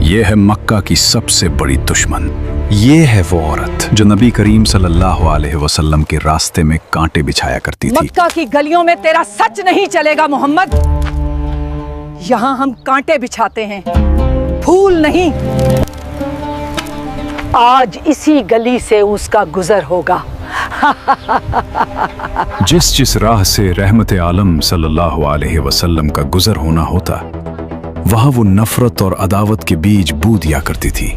یہ ہے مکہ کی سب سے بڑی دشمن. یہ ہے وہ عورت جو نبی کریم صلی اللہ علیہ وسلم کے راستے میں کانٹے بچھایا کرتی تھی. مکہ کی گلیوں میں تیرا سچ نہیں چلے گا محمد. یہاں ہم کانٹے بچھاتے ہیں، پھول نہیں. آج اسی گلی سے اس کا گزر ہوگا. جس راہ سے رحمت عالم صلی اللہ علیہ وسلم کا گزر ہونا ہوتا، وہاں وہ نفرت اور عداوت کے بیج بو دیا کرتی تھی.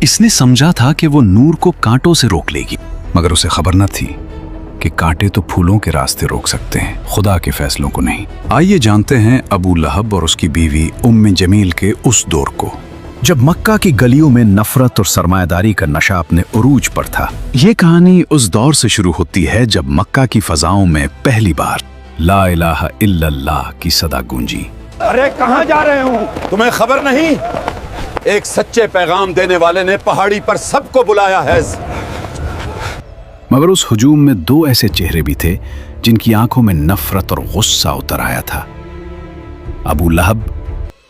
اس نے سمجھا تھا کہ وہ نور کو کانٹوں سے روک لے گی، مگر اسے خبر نہ تھی کہ کانٹے تو پھولوں کے راستے روک سکتے ہیں، خدا کے فیصلوں کو نہیں. آئیے جانتے ہیں ابو لہب اور اس کی بیوی ام جمیل کے اس دور کو جب مکہ کی گلیوں میں نفرت اور سرمایہ داری کا نشہ اپنے عروج پر تھا. یہ کہانی اس دور سے شروع ہوتی ہے جب مکہ کی فضاؤں میں پہلی بار لا الہ الا اللہ کی صدا گونجی. ارے کہاں جا رہے ہوں؟ تمہیں خبر نہیں؟ ایک سچے پیغام دینے والے نے پہاڑی پر سب کو بلایا ہے. مگر اس ہجوم میں دو ایسے چہرے بھی تھے جن کی آنکھوں میں نفرت اور غصہ اتر آیا تھا، ابو لہب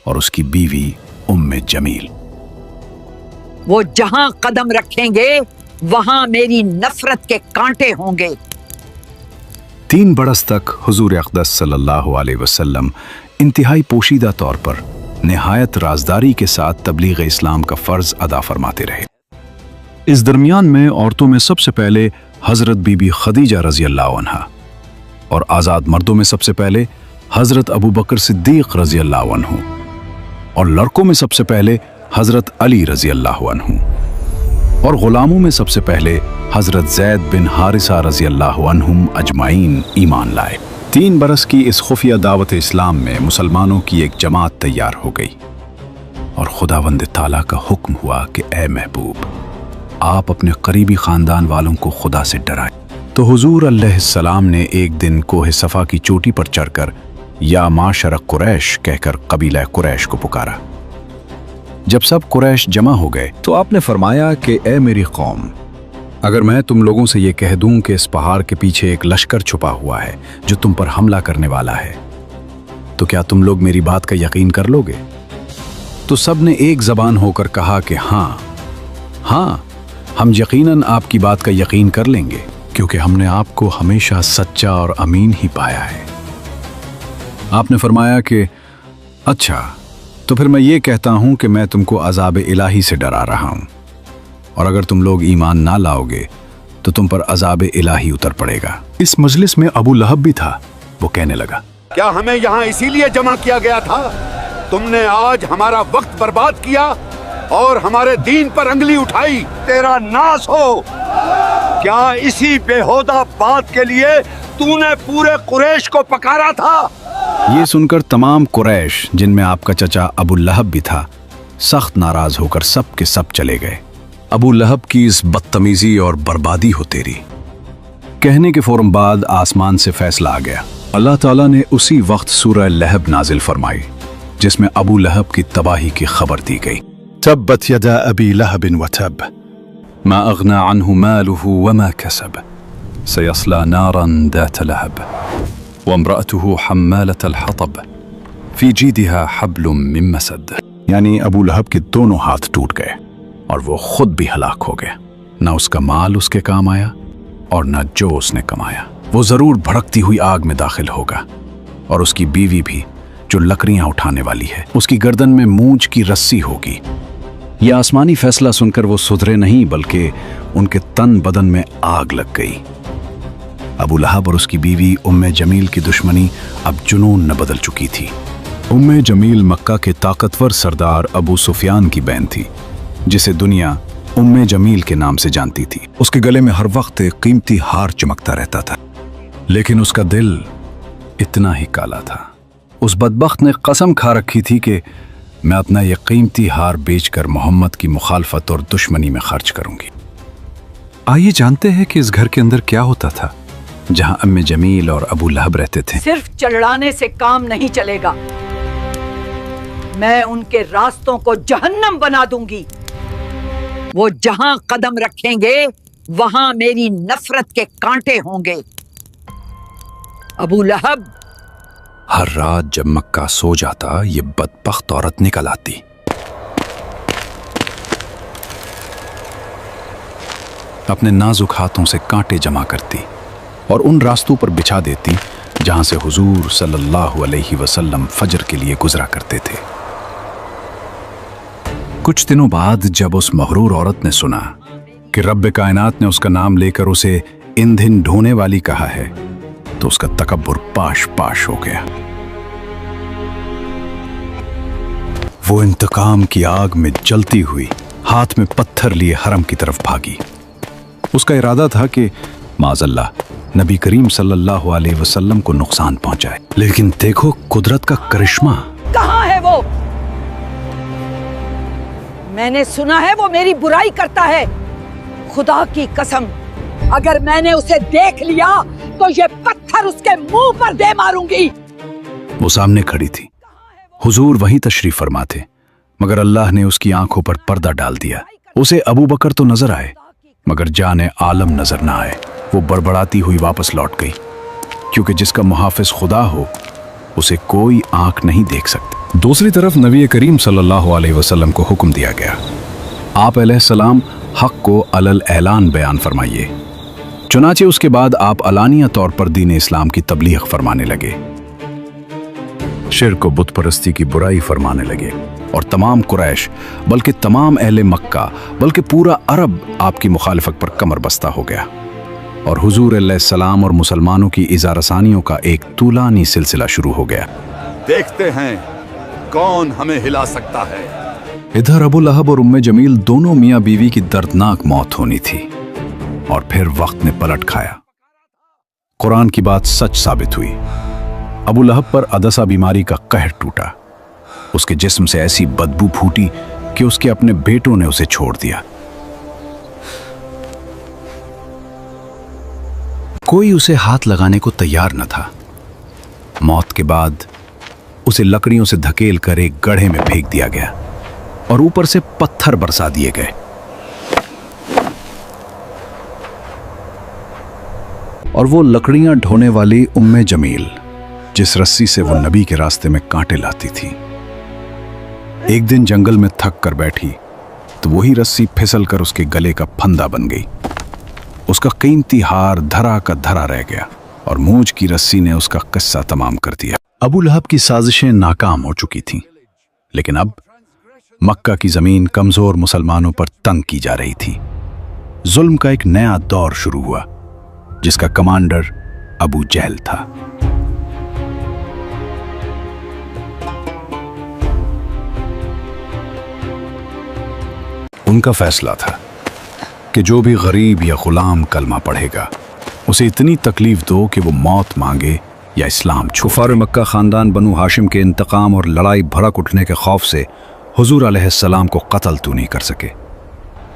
اور اس کی بیوی ام جمیل. وہ جہاں قدم رکھیں گے وہاں میری نفرت کے کانٹے ہوں گے. 3 برس تک حضور اقدس صلی اللہ علیہ وسلم انتہائی پوشیدہ طور پر نہایت رازداری کے ساتھ تبلیغ اسلام کا فرض ادا فرماتے رہے. اس درمیان میں عورتوں میں سب سے پہلے حضرت بی بی خدیجہ رضی اللہ عنہا، اور آزاد مردوں میں سب سے پہلے حضرت ابو بکر صدیق رضی اللہ عنہ، اور لڑکوں میں سب سے پہلے حضرت علی رضی اللہ عنہ، اور غلاموں میں سب سے پہلے حضرت زید بن حارثہ رضی اللہ عنہم اجمعین ایمان لائے. 3 برس کی اس خفیہ دعوت اسلام میں مسلمانوں کی ایک جماعت تیار ہو گئی، اور خداوند تعالیٰ کا حکم ہوا کہ اے محبوب، آپ اپنے قریبی خاندان والوں کو خدا سے ڈرائیں. تو حضور علیہ السلام نے ایک دن کوہ صفا کی چوٹی پر چڑھ کر یا معاشر قریش کہہ کر قبیلہ قریش کو پکارا. جب سب قریش جمع ہو گئے تو آپ نے فرمایا کہ اے میری قوم، اگر میں تم لوگوں سے یہ کہہ دوں کہ اس پہاڑ کے پیچھے ایک لشکر چھپا ہوا ہے جو تم پر حملہ کرنے والا ہے، تو کیا تم لوگ میری بات کا یقین کر لو گے؟ تو سب نے ایک زبان ہو کر کہا کہ ہاں ہاں، ہم یقیناً آپ کی بات کا یقین کر لیں گے، کیونکہ ہم نے آپ کو ہمیشہ سچا اور امین ہی پایا ہے. آپ نے فرمایا کہ اچھا، تو پھر میں یہ کہتا ہوں کہ میں تم کو عذاب الہی سے ڈرا رہا ہوں، اور اگر تم لوگ ایمان نہ لاؤ گے تو تم پر عذاب الہی اتر پڑے گا. اس مجلس میں ابو لہب بھی تھا. وہ کہنے لگا، کیا ہمیں یہاں اسی لیے جمع کیا گیا تھا؟ تم نے آج ہمارا وقت برباد کیا اور ہمارے دین پر انگلی اٹھائی. تیرا ناس ہو! کیا اسی بےہودہ بات کے لیے تو نے پورے قریش کو پکارا تھا؟ یہ سن کر تمام قریش، جن میں آپ کا چچا ابو لہب بھی تھا، سخت ناراض ہو کر سب کے سب چلے گئے. ابو لہب کی اس بدتمیزی اور بربادی ہو تیری کہنے کے فوراً بعد آسمان سے فیصلہ آ گیا. اللہ تعالیٰ نے اسی وقت سورہ لہب نازل فرمائی، جس میں ابو لہب کی تباہی کی خبر دی گئی. تبت یدا ابی لہب وتب ما اغنى عنه ماله وما كسب سيصلى نارا ذات لهب وامرأته حمالة الحطب في جيدها حبل من مسد. یعنی ابو لہب کے دونوں ہاتھ ٹوٹ گئے اور وہ خود بھی ہلاک ہو گیا. نہ اس کا مال اس کے کام آیا اور نہ جو اس نے کمایا. وہ ضرور بھڑکتی ہوئی آگ میں داخل ہوگا، اور اس کی بیوی بھی جو لکڑیاں اٹھانے والی ہے، اس کی گردن میں مونچھ کی رسی ہوگی. یہ آسمانی فیصلہ سن کر وہ سدھرے نہیں، بلکہ ان کے تن بدن میں آگ لگ گئی. ابو لہب اور اس کی بیوی ام جمیل کی دشمنی اب جنون نہ بدل چکی تھی. ام جمیل مکہ کے طاقتور سردار ابو سفیان کی بہن تھی، جسے دنیا ام جمیل کے نام سے جانتی تھی. اس کے گلے میں ہر وقت ایک قیمتی ہار چمکتا رہتا تھا، لیکن اس کا دل اتنا ہی کالا تھا. اس بدبخت نے قسم کھا رکھی تھی کہ میں اپنا یہ قیمتی ہار بیچ کر محمد کی مخالفت اور دشمنی میں خرچ کروں گی. آئیے جانتے ہیں کہ اس گھر کے اندر کیا ہوتا تھا جہاں ام جمیل اور ابو لہب رہتے تھے. صرف چڑھانے سے کام نہیں چلے گا، میں ان کے راستوں کو جہنم بنا دوں گی. وہ جہاں قدم رکھیں گے وہاں میری نفرت کے کانٹے ہوں گے. ابو لہب ہر رات جب مکہ سو جاتا، یہ بدبخت عورت نکل آتی अपने नाजुक हाथों से कांटे जमा करती और उन रास्तों पर बिछा देती जहां से हुजूर सल्लल्लाहु अलैहि वसल्लम फजर के लिए गुजरा करते थे। कुछ दिनों बाद जब उस मगरूर औरत ने सुना कि रब्बे कायनात ने उसका नाम लेकर उसे ईंधन ढोने वाली कहा है, तो उसका तकब्बुर पाश पाश हो गया। वो इंतकाम की आग में जलती हुई हाथ में पत्थर लिए हरम की तरफ भागी। उसका इरादा था कि माज़अल्लाह नबी करीम सल्लल्लाहु अलैहि वसल्लम को नुकसान पहुंचाए, लेकिन देखो कुदरत का करिश्मा। कहाँ है वो? मैंने सुना है वो मेरी बुराई करता है। खुदा की कसम, अगर मैंने उसे देख लिया तो ये पत्थर उसके मुंह पर दे मारूंगी। वो सामने खड़ी थी, हुजूर वहीं तशरीफ फरमा थे, मगर अल्लाह ने उसकी आंखों पर पर्दा डाल दिया। उसे अबू बकर तो नजर आए, मगर जाने आलम नजर ना आए। वो बड़बड़ाती हुई वापस लौट गई, क्योंकि जिसका मुहाफिज खुदा हो उसे कोई आंख नहीं देख सकती। दूसरी तरफ नबी करीम सल्लल्लाहु अलैहि वसल्लम को हुक्म दिया गया, आप अलैहिस्सलाम हक को अलल ऐलान बयान फरमाइए। चुनाचे उसके बाद आप अलानिया तौर पर दीन इस्लाम की तबलीग फरमाने लगे, शिर्क व बुत परस्ती की बुराई फरमाने लगे, और तमाम कुरैश बल्कि तमाम अहले मक्का बल्कि पूरा अरब आपकी मुखालिफत पर कमर बस्ता हो गया, और हुजूर अलैहिस्सलाम और मुसलमानों की इज़ारसानियों का एक तूलानी सिलसिला शुरू हो गया। देखते हैं कौन हमें हिला सकता है। इधर अबू लहब और उम्मे जमील दोनों मियाँ बीवी की दर्दनाक मौत होनी थी, और फिर वक्त ने पलट खाया। कुरान की बात सच साबित हुई। अबू लहब पर अदसा बीमारी का कहर टूटा। उसके जिस्म से ऐसी बदबू फूटी कि उसके अपने बेटों ने उसे छोड़ दिया। कोई उसे हाथ लगाने को तैयार न था। मौत के बाद उसे लकड़ियों से धकेल कर एक गड्ढे में फेंक दिया गया और ऊपर से पत्थर बरसा दिए गए। और वो लकड़ियां ढोने वाली उम्मे जमील, जिस रस्सी से वो नबी के रास्ते में कांटे लाती थी, एक दिन जंगल में थक कर बैठी तो वही रस्सी फिसल कर उसके गले का फंदा बन गई। उसका कीमती हार धरा का धरा रह गया और मूंछ की रस्सी ने उसका किस्सा तमाम कर दिया। अबू लहब की साजिशें नाकाम हो चुकी थीं, लेकिन अब मक्का की जमीन कमजोर मुसलमानों पर तंग की जा रही थी। जुल्म का एक नया दौर शुरू हुआ, जिसका कमांडर अबू जहल था। उनका फैसला था कि जो भी गरीब या गुलाम कलमा पढ़ेगा उसे इतनी तकलीफ दो कि वो मौत मांगे या इस्लाम छोड़े। कुफार मक्का खानदान बनु हाशिम के इंतकाम और लड़ाई भड़क उठने के खौफ से हुजूर अलैहिस्सलाम को कत्ल तो नहीं कर सके,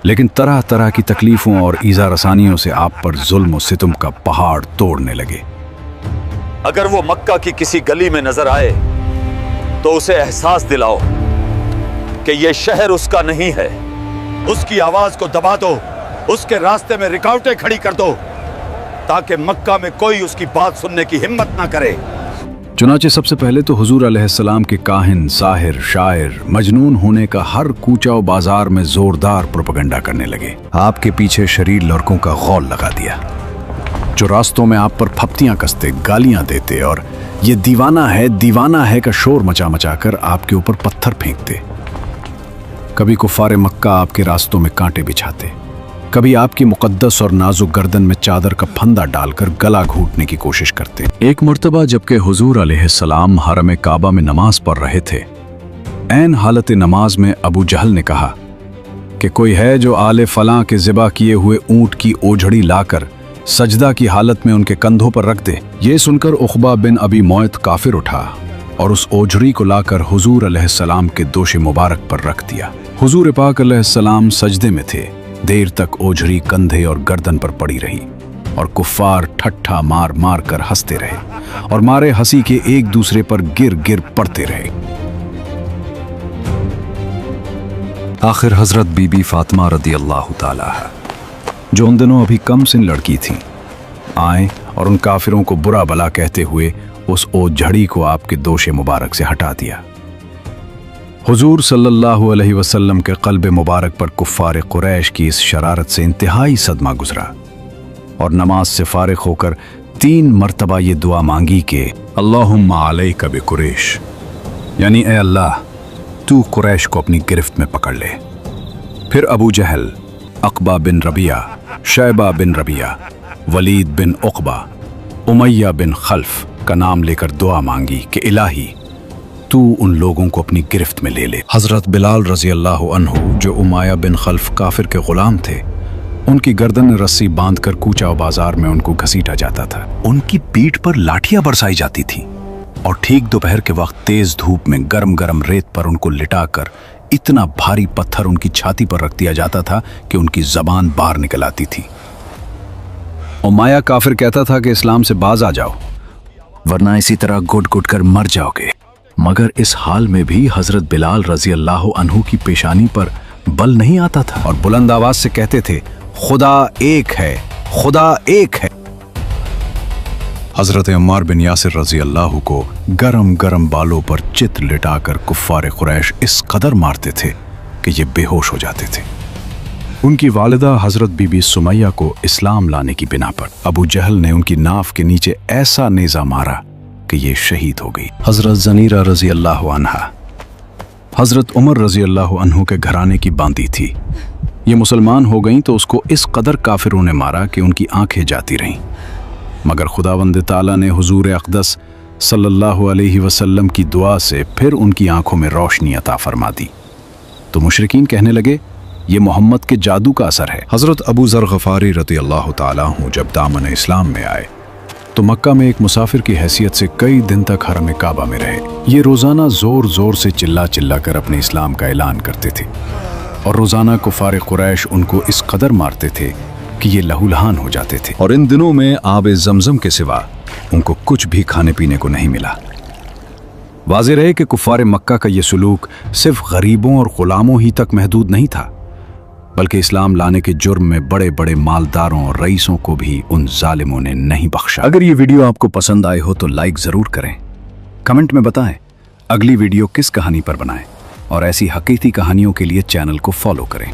लेकिन तरह तरह की तकलीफों और ईज़ा रसानियों से आप पर जुल्म और सितम का पहाड़ तोड़ने लगे। अगर वो मक्का की किसी गली में नजर आए तो उसे एहसास दिलाओ कि ये शहर उसका नहीं है। उसकी आवाज को दबा दो, उसके रास्ते में रुकावटें खड़ी कर दो, ताकि मक्का में कोई उसकी बात सुनने की हिम्मत ना करे। चुनाचे सबसे पहले तो हुजूर अलैहिस्सलाम के काहिन, साहिर, शायर, मजनून होने का हर कूचा और बाजार में जोरदार प्रोपेगेंडा करने लगे। आपके पीछे शरीर लड़कों का गौल लगा दिया, जो रास्तों में आप पर फप्तियां कसते, गालियां देते और ये दीवाना है का शोर मचा मचा कर आपके ऊपर पत्थर फेंकते। कभी कुफारे मक्का आपके रास्तों में कांटे बिछाते, कभी आपकी मुकद्दस और नाजुक गर्दन में चादर का फंदा डालकर गला घूंटने की कोशिश करते। एक मर्तबा जबकि हुजूर अलैहिस्सलाम हरम काबा में नमाज पढ़ रहे थे, ऐन हालत नमाज में अबू जहल ने कहा कि कोई है जो आले फलां के ज़िबा किए हुए ऊंट की ओझड़ी लाकर सजदा की हालत में उनके कंधों पर रख दे। ये सुनकर उक़बा बिन अबी मुअयत काफिर उठा और उस ओझड़ी को लाकर हुजूर अलैहिस्सलाम के दोश मुबारक पर रख दिया। हुजूर पाक अलैहिस्सलाम सजदे में थे। देर तक ओझड़ी कंधे और गर्दन पर पड़ी रही और कुफ्फार ठट्ठा मार मार कर हंसते रहे और मारे हंसी के एक दूसरे पर गिर गिर पड़ते रहे। आखिर हजरत बीबी फातिमा रदियल्लाहु ताला, जो उन दिनों अभी कम सिन लड़की थी, आए और उन काफिरों को बुरा भला कहते हुए उस ओझड़ी को आपके दोशे मुबारक से हटा दिया। हुजूर सल्लल्लाहु अलैहि वसल्लम के क़ल्ब मुबारक पर कुफ़ार कुरैश की इस शरारत से इंतहाई सदमा गुजरा और नमाज से फारिग होकर 3 मरतबा ये दुआ मांगी कि अल्लाहुम्मा अलैका बिकुरैश, यानी ए अल्लाह तू कुरैश को अपनी गिरफ्त में पकड़ ले। फिर अबू जहल, अक़बा बिन रबिया, शैबा बिन रबिया, वलीद बिन उक़बा, उमैया बिन खल्फ का नाम लेकर दुआ मांगी कि इलाही तू उन लोगों को अपनी गिरफ्त में ले ले। हज़रत बिलाल रज़ी अल्लाह अन्हु, जो उमैया बिन खल्फ काफिर के ग़ुलाम थे, उनकी गर्दन में रस्सी बांधकर कूचा बाजार में उनको घसीटा जाता था। उनकी पीठ पर लाठियां बरसाई जाती थी और ठीक दोपहर के वक्त तेज धूप में गरम गरम रेत पर उनको लिटाकर इतना भारी पत्थर उनकी छाती पर रख दिया जाता था कि उनकी जबान बाहर निकल आती थी। उमैया काफिर कहता था कि इस्लाम से बाज आ जाओ, वरना इसी तरह घुट घुट कर मर जाओगे। मगर इस हाल में भी हजरत बिलाल रजी अल्लाह अन्हु की पेशानी पर बल नहीं आता था और बुलंद आवाज से कहते थे, खुदा एक है, खुदा एक है। हजरत अम्मार बिन यासिर रजी अल्लाह को गरम गरम बालों पर चित लिटाकर कुफ्फार कुरैश इस कदर मारते थे कि ये बेहोश हो जाते थे। उनकी वालिदा हजरत बीबी सुमैया को इस्लाम लाने की बिना पर अबू जहल ने उनकी नाफ के नीचे ऐसा नेजा मारा कि ये शहीद हो गई। हजरत ज़नीरा रजी अल्लाह अन्हा हजरत उमर रजी अल्लाह अन्हु के घराने की बांदी थी। ये मुसलमान हो गईं तो उसको इस कदर काफिरों ने मारा कि उनकी आंखें जाती रहीं। मगर खुदावंद ताला ने हुजूर अक़दस सल्लल्लाहु अलैहि वसल्लम की दुआ से फिर उनकी आंखों में रोशनी अता फरमा दी। तो मुशरिकीन कहने लगे, ये मोहम्मद के जादू का असर है। हजरत अबू ज़र ग़फ़ारी रज़ी अल्लाह ताला अन्हु जब दामन इस्लाम में आए तो मक्का में एक मुसाफिर की हैसियत से कई दिन तक हरम काबा में रहे। ये रोज़ाना ज़ोर ज़ोर से चिल्ला चिल्ला कर अपने इस्लाम का ऐलान करते थे और रोज़ाना कुफ़ार कुरैश उनको इस कदर मारते थे कि ये लहूलहान हो जाते थे। और इन दिनों में आब ज़मज़म के सिवा उनको कुछ भी खाने पीने को नहीं मिला। वाज़ेह रहे कि कुफ़ार मक्का का ये सलूक सिर्फ गरीबों और ग़ुलामों ही तक महदूद नहीं था, बल्कि इस्लाम लाने के जुर्म में बड़े बड़े मालदारों और रईसों को भी उन जालिमों ने नहीं बख्शा। अगर ये वीडियो आपको पसंद आए हो तो लाइक ज़रूर करें, कमेंट में बताएं अगली वीडियो किस कहानी पर बनाएं और ऐसी हकीकी कहानियों के लिए चैनल को फॉलो करें।